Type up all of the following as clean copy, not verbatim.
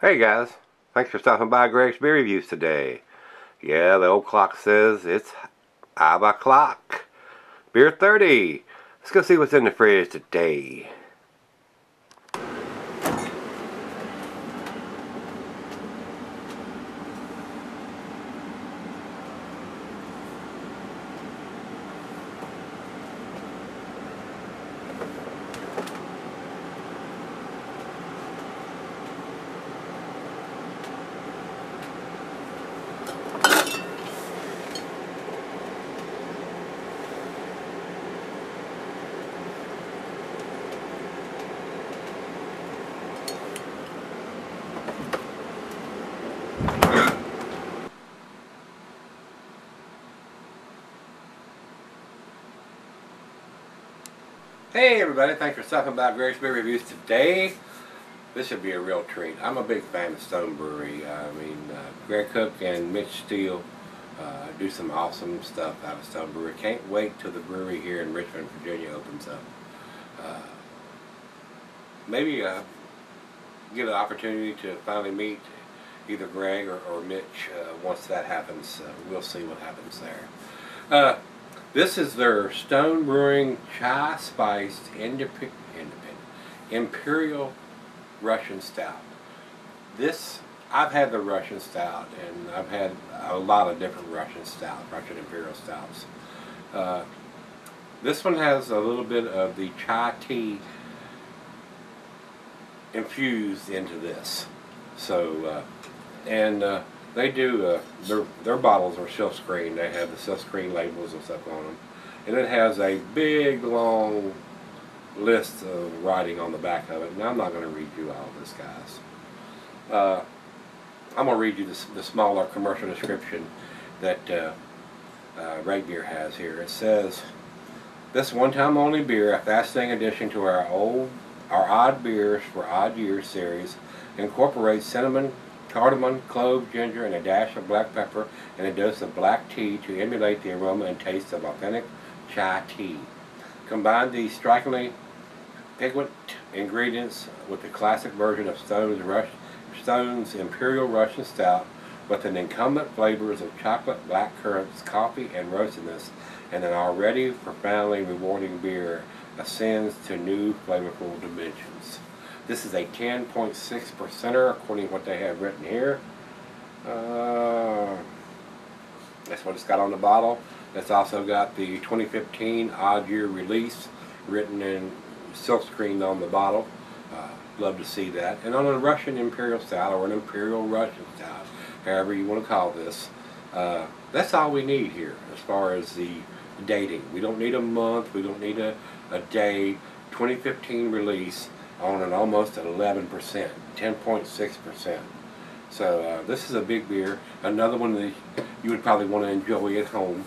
Hey guys, thanks for stopping by Gregsbeerreviews today. Yeah, the old clock says it's 5 o'clock. Beer 30. Let's go see what's in the fridge today. Hey everybody, thanks for stopping by Gregsbeerreviews today. This should be a real treat. I'm a big fan of Stone Brewery. Greg Cook and Mitch Steele do some awesome stuff out of Stone Brewery. Can't wait till the brewery here in Richmond, Virginia opens up. Maybe get an opportunity to finally meet either Greg or Mitch once that happens. We'll see what happens there. This is their Stone Brewing Chai Spiced Imperial Russian Stout. I've had the Russian Stout, and I've had a lot of different Russian Imperial Stouts. This one has a little bit of the chai tea infused into this. So, they do, their bottles are silkscreen. They have the silkscreen labels and stuff on them. And it has a big, long list of writing on the back of it. And I'm not going to read you all this, guys. I'm going to read you the smaller commercial description that Rate Beer has here. It says, "This one-time only beer, a fascinating addition to our Odd Beers for Odd Years series, incorporates cinnamon, cardamom, clove, ginger, and a dash of black pepper and a dose of black tea to emulate the aroma and taste of authentic chai tea. Combine these strikingly piquant ingredients with the classic version of Stone's Imperial Russian Stout with an incumbent flavors of chocolate, black currants, coffee, and roastiness, and an already profoundly rewarding beer ascends to new flavorful dimensions." This is a 10.6%er according to what they have written here. That's what it's got on the bottle. It's also got the 2015 odd year release written in silkscreen on the bottle. Love to see that. And on a Russian Imperial Stout, or an Imperial Russian Stout, however you want to call this, that's all we need here as far as the dating. We don't need a month, we don't need a day. 2015 release on an almost 11%, 10.6%. So this is a big beer. Another one that you would probably want to enjoy at home,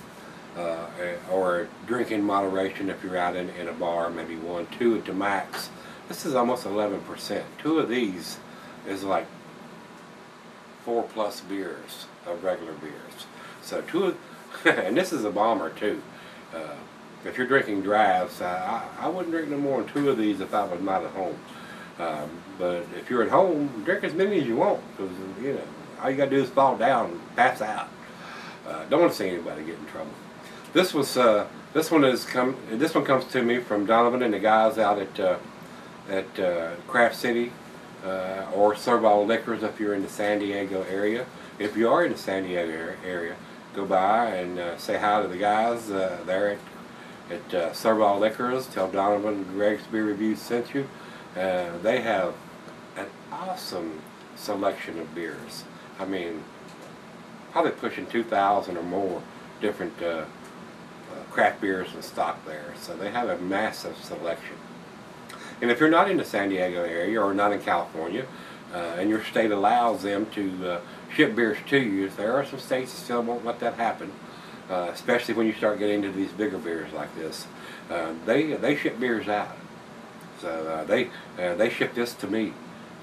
or drink in moderation if you're out in a bar, maybe 1, 2 at the max. This is almost 11%. 2 of these is like 4+ beers of regular beers. So and this is a bomber too. If you're drinking drafts, I wouldn't drink no more than 2 of these if I was not at home. But if you're at home, drink as many as you want, because all you got to do is fall down and pass out. Don't want to see anybody get in trouble. This one comes to me from Donovan and the guys out at Craft City or Serval Liquors if you're in the San Diego area. If you are in the San Diego area, go by and say hi to the guys there at Serval Liquors. Tell Donovan Gregsbeerreviews sent you. They have an awesome selection of beers. I mean, probably pushing 2,000 or more different craft beers in stock there. So they have a massive selection. And if you're not in the San Diego area or not in California, and your state allows them to ship beers to you, there are some states that still won't let that happen. Especially when you start getting into these bigger beers like this. They ship beers out. So they ship this to me.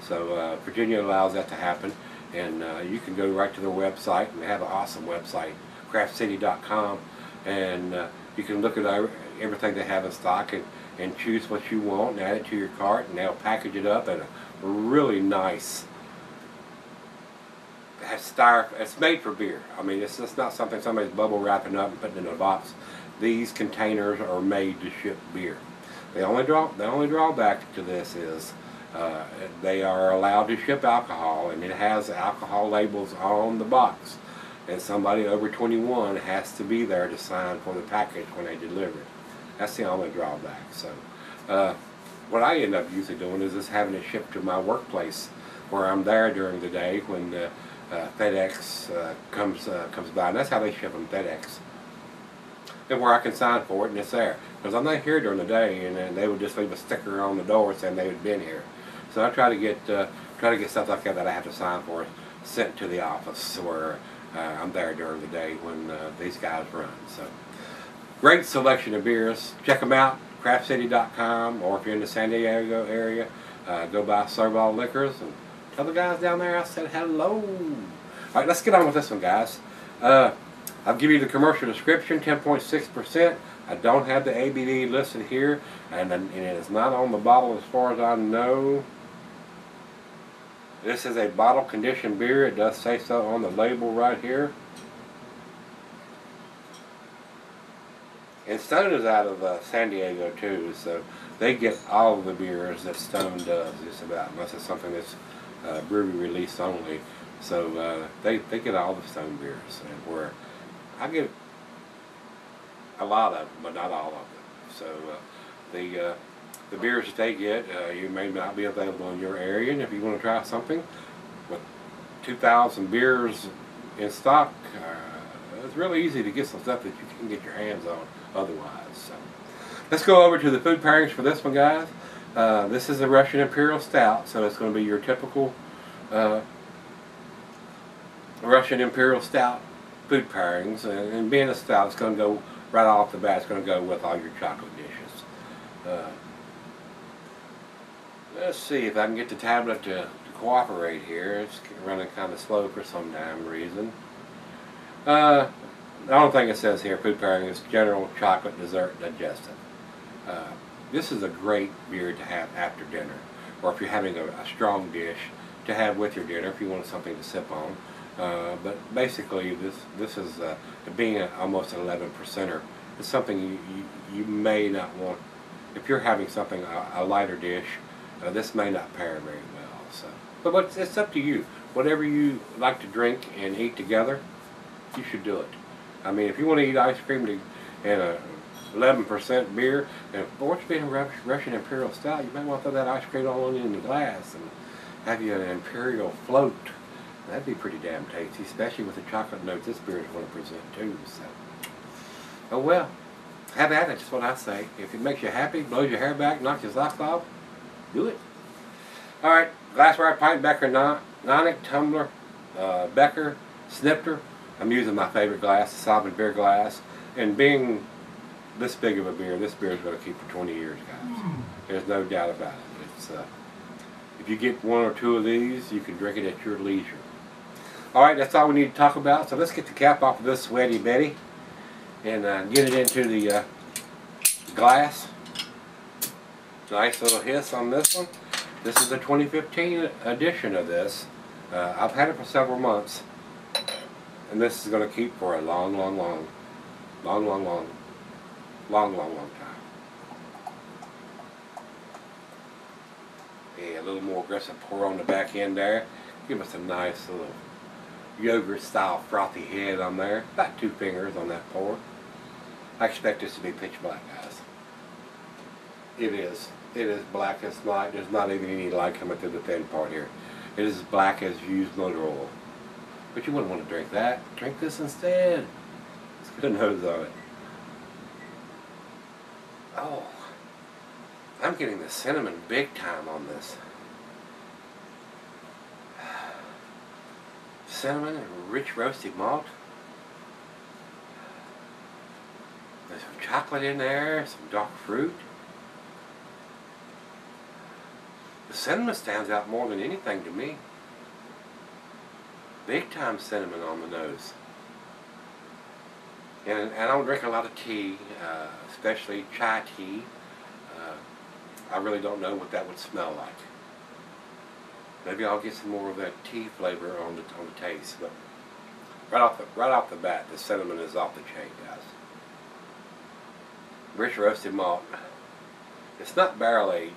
So Virginia allows that to happen. And you can go right to their website, and they have an awesome website, craftcity.com. And you can look at everything they have in stock and choose what you want and add it to your cart, and they'll package it up in a really nice has styrofoam. It's made for beer. I mean, it's just not something somebody's bubble wrapping up and putting in a box. These containers are made to ship beer. The only drawback to this is they are allowed to ship alcohol, and it has alcohol labels on the box. And somebody over 21 has to be there to sign for the package when they deliver it. That's the only drawback. So what I end up usually doing is just having it shipped to my workplace, where I'm there during the day when FedEx comes by, and that's how they ship them, FedEx. And where I can sign for it, and it's there. Because I'm not here during the day, and they would just leave a sticker on the door saying they had been here. So I try to get stuff like that I have to sign for sent to the office where I'm there during the day when these guys run. So great selection of beers. Check them out, craftcity.com, or if you're in the San Diego area, go by Serval Liquors and tell the guys down there I said hello. All right, let's get on with this one, guys. I'll give you the commercial description, 10.6%. I don't have the ABV listed here, and it is not on the bottle as far as I know. This is a bottle conditioned beer. It does say so on the label right here. And Stone is out of San Diego too, so they get all of the beers that Stone does, just about, unless it's something that's brewery release only. So they get all the Stone beers, and where I get a lot of them, but not all of them. So the beers that they get, you may not be available in your area, and if you want to try something with 2,000 beers in stock, it's really easy to get some stuff that you can get your hands on otherwise. So let's go over to the food pairings for this one, guys. This is a Russian Imperial Stout, so it's going to be your typical Russian Imperial Stout food pairings, and being a stout, it's going to go right off the bat. It's going to go with all your chocolate dishes. Let's see if I can get the tablet to cooperate here. It's running kind of slow for some damn reason. The only thing it says here, food pairing, is general chocolate dessert digestive. This is a great beer to have after dinner, or if you're having a strong dish to have with your dinner if you want something to sip on. But basically, this is being almost an 11%er. It's something you may not want if you're having something a lighter dish. This may not pair very well. So, but it's up to you. Whatever you like to drink and eat together, you should do it. I mean, if you want to eat ice cream and a 11% beer, and for what's being a Russian Imperial Stout, you might want to throw that ice cream all in the glass and have you an Imperial float. That'd be pretty damn tasty, especially with the chocolate notes this beer is going to present too. So, oh well, have at it. That's what I say. If it makes you happy, blows your hair back, knocks your socks off, do it. All right, glassware, pint, becker, nonic, tumbler, becker, snifter. I'm using my favorite glass, the Sovereign beer glass, and being this big of a beer, this beer is going to keep for 20 years, guys. There's no doubt about it. It's if you get one or two of these, you can drink it at your leisure. All right, that's all we need to talk about. So let's get the cap off of this Sweaty Betty and get it into the glass. Nice little hiss on this one. This is the 2015 edition of this. I've had it for several months, and this is going to keep for a long time. Yeah, a little more aggressive pour on the back end there. Give us a nice little yogurt style frothy head on there. About 2 fingers on that pour. I expect this to be pitch black, guys. It is. It is black as night. There's not even any light coming through the thin part here. It is as black as used motor oil. But you wouldn't want to drink that. Drink this instead. It's good nose on it. Oh, I'm getting the cinnamon big time on this. Cinnamon and rich roasted malt. There's some chocolate in there, some dark fruit. The cinnamon stands out more than anything to me. Big time cinnamon on the nose. And I don't drink a lot of tea, especially chai tea. I really don't know what that would smell like. Maybe I'll get some more of that tea flavor on the taste, but right off the bat, the cinnamon is off the chain, guys. Rich roasted malt. It's not barrel aged,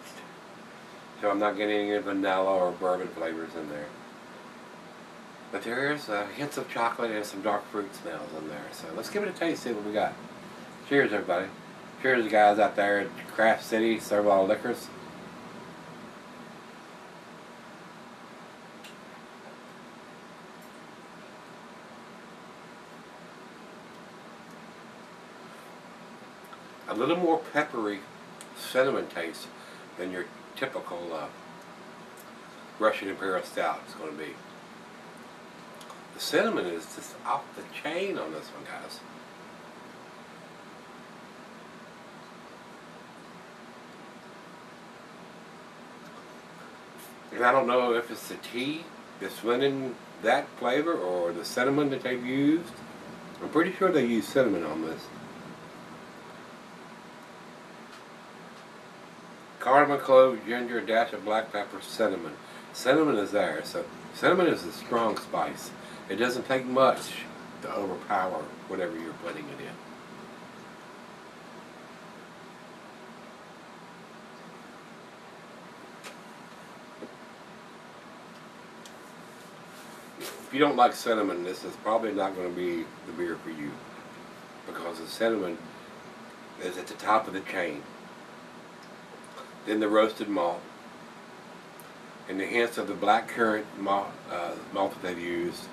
so I'm not getting any vanilla or bourbon flavors in there. But there is hints of chocolate and some dark fruit smells in there. So let's give it a taste, see what we got. Cheers, everybody. Cheers, guys out there at Craft City, serve all liquors. A little more peppery cinnamon taste than your typical Russian Imperial Stout is going to be. The cinnamon is just off the chain on this one, guys. And I don't know if it's the tea that's lending that flavor or the cinnamon that they've used. I'm pretty sure they use cinnamon on this. Cardamom, clove, ginger, a dash of black pepper, cinnamon. Cinnamon is there, so cinnamon is a strong spice. It doesn't take much to overpower whatever you're putting it in. If you don't like cinnamon, this is probably not going to be the beer for you, because the cinnamon is at the top of the chain. Then the roasted malt, and the hints of the black currant malt that they've used.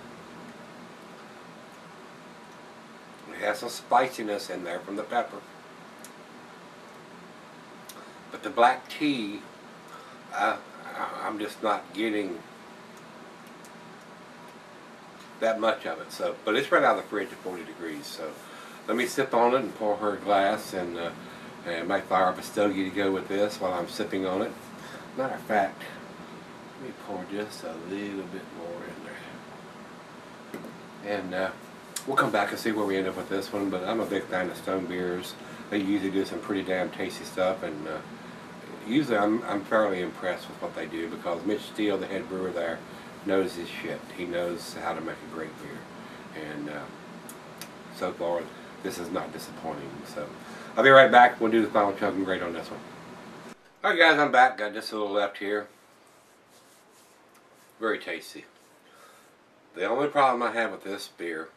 It has some spiciness in there from the pepper. But the black tea, I'm just not getting that much of it. So, but it's right out of the fridge at 40 degrees. So let me sip on it and pour her a glass, and might fire up a stogie to go with this while I'm sipping on it. Matter of fact, let me pour just a little bit more in there. And we'll come back and see where we end up with this one, but I'm a big fan of Stone beers. They usually do some pretty damn tasty stuff, and usually I'm fairly impressed with what they do, because Mitch Steele, the head brewer there, knows his shit. He knows how to make a great beer. And so far, this is not disappointing. So I'll be right back. We'll do the final chug and grade on this one. Alright guys, I'm back. Got just a little left here. Very tasty. The only problem I have with this beer,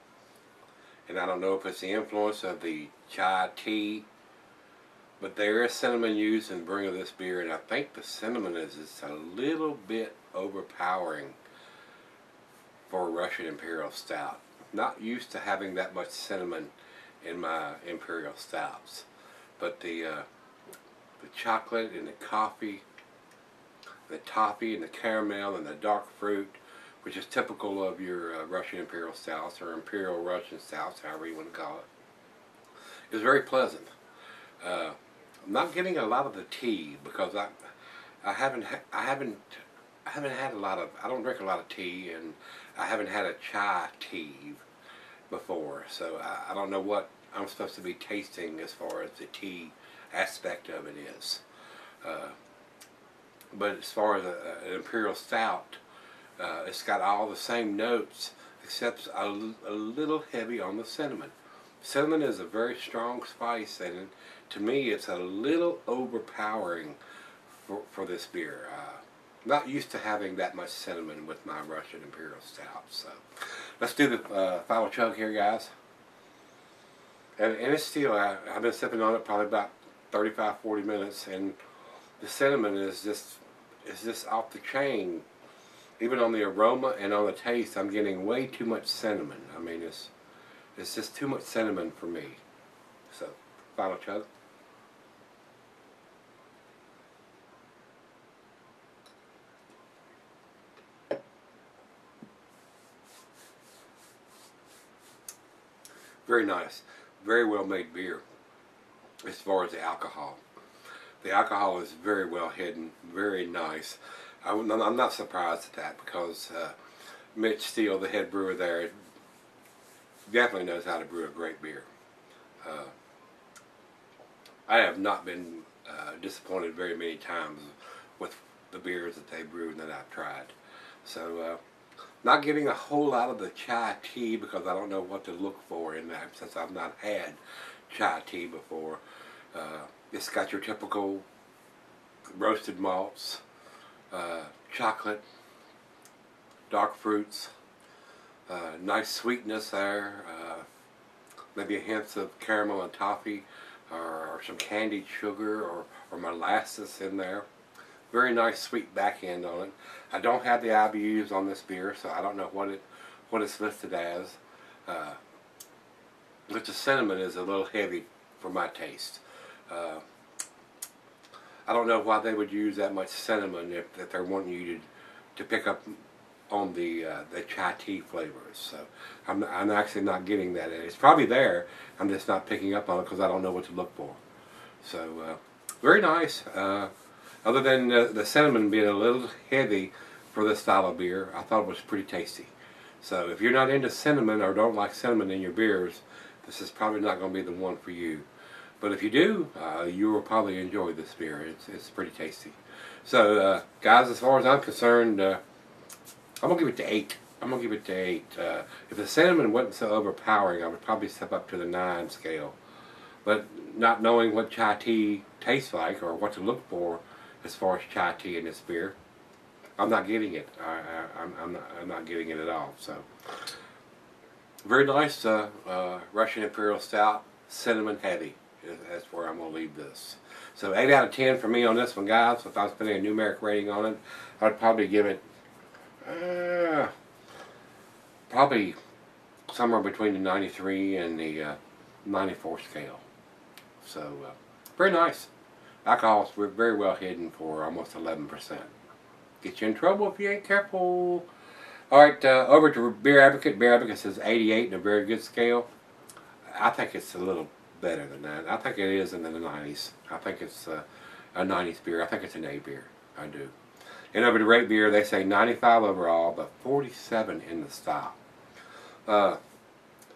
and I don't know if it's the influence of the chai tea, but there is cinnamon used in the brewing of this beer, and I think the cinnamon is just a little bit overpowering for a Russian Imperial Stout. Not used to having that much cinnamon in my Imperial Stouts, but the chocolate and the coffee, the toffee and the caramel and the dark fruit, which is typical of your Russian Imperial Stouts or Imperial Russian Stouts, however you want to call it, is very pleasant. I'm not getting a lot of the tea, because I haven't had a lot of, I don't drink a lot of tea, and I haven't had a chai tea before, so I don't know what I'm supposed to be tasting as far as the tea aspect of it is. But as far as an Imperial Stout, it's got all the same notes, except a little heavy on the cinnamon. Cinnamon is a very strong spice, and to me it's a little overpowering for this beer. Not used to having that much cinnamon with my Russian Imperial Stout. So let's do the final chug here, guys. And it's still, I've been sipping on it probably about 35-40 minutes, and the cinnamon is just off the chain. Even on the aroma and on the taste, I'm getting way too much cinnamon. I mean, it's just too much cinnamon for me. So, final chug. Very nice. Very well made beer as far as the alcohol. The alcohol is very well hidden, very nice. I'm not surprised at that, because Mitch Steele, the head brewer there, definitely knows how to brew a great beer. I have not been disappointed very many times with the beers that they brew and that I've tried. So not getting a whole lot of the chai tea because I don't know what to look for in that since I've not had chai tea before. It's got your typical roasted malts, chocolate, dark fruits, nice sweetness there, maybe a hint of caramel and toffee, or some candied sugar or molasses in there. Very nice sweet back end on it. I don't have the IBUs on this beer, so I don't know what it's listed as. But the cinnamon is a little heavy for my taste. I don't know why they would use that much cinnamon if they're wanting you to pick up on the chai tea flavors. So I'm actually not getting that. It's probably there. I'm just not picking up on it because I don't know what to look for. So very nice. Other than the cinnamon being a little heavy for this style of beer, I thought it was pretty tasty. So if you're not into cinnamon or don't like cinnamon in your beers, this is probably not going to be the one for you. But if you do, you will probably enjoy this beer. It's pretty tasty. So guys, as far as I'm concerned, I'm going to give it to 8. I'm going to give it to 8. If the cinnamon wasn't so overpowering, I would probably step up to the 9 scale. But not knowing what chai tea tastes like or what to look for as far as chai tea in this beer, I'm not getting it. I'm not getting it at all. So very nice Russian Imperial Stout, cinnamon heavy. That's where I'm going to leave this. So 8 out of 10 for me on this one, guys. If I was putting a numeric rating on it, I'd probably give it probably somewhere between the 93 and the 94 scale. So very nice. Alcohol's very well hidden for almost 11%. Get you in trouble if you ain't careful. Alright, over to Beer Advocate. Beer Advocate says 88 in a very good scale. I think it's a little better than that. I think it is in the 90s. I think it's a 90s beer. I think it's an A beer. I do. And over to Rate Beer, they say 95 overall, but 47 in the style.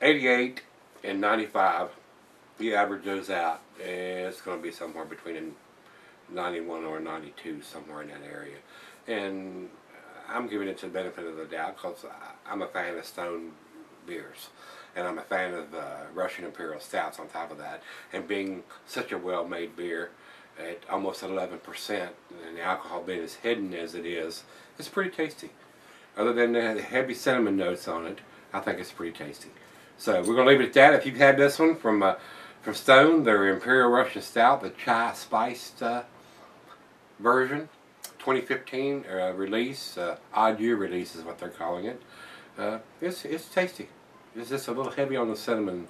88 and 95. You average those out, and it's going to be somewhere between a 91 or a 92, somewhere in that area. And I'm giving it to the benefit of the doubt because I'm a fan of Stone beers. And I'm a fan of Russian Imperial Stouts on top of that. And being such a well-made beer at almost 11%, and the alcohol being as hidden as it is, it's pretty tasty. Other than the heavy cinnamon notes on it, I think it's pretty tasty. So we're going to leave it at that. If you've had this one from Stone, their Imperial Russian Stout, the chai spiced version, 2015 release, odd year release is what they're calling it. It's tasty. It's just a little heavy on the cinnamon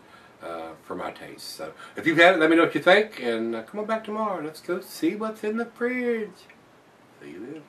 for my taste. So if you've had it, let me know what you think, and come on back tomorrow. Let's go see what's in the fridge. See you then.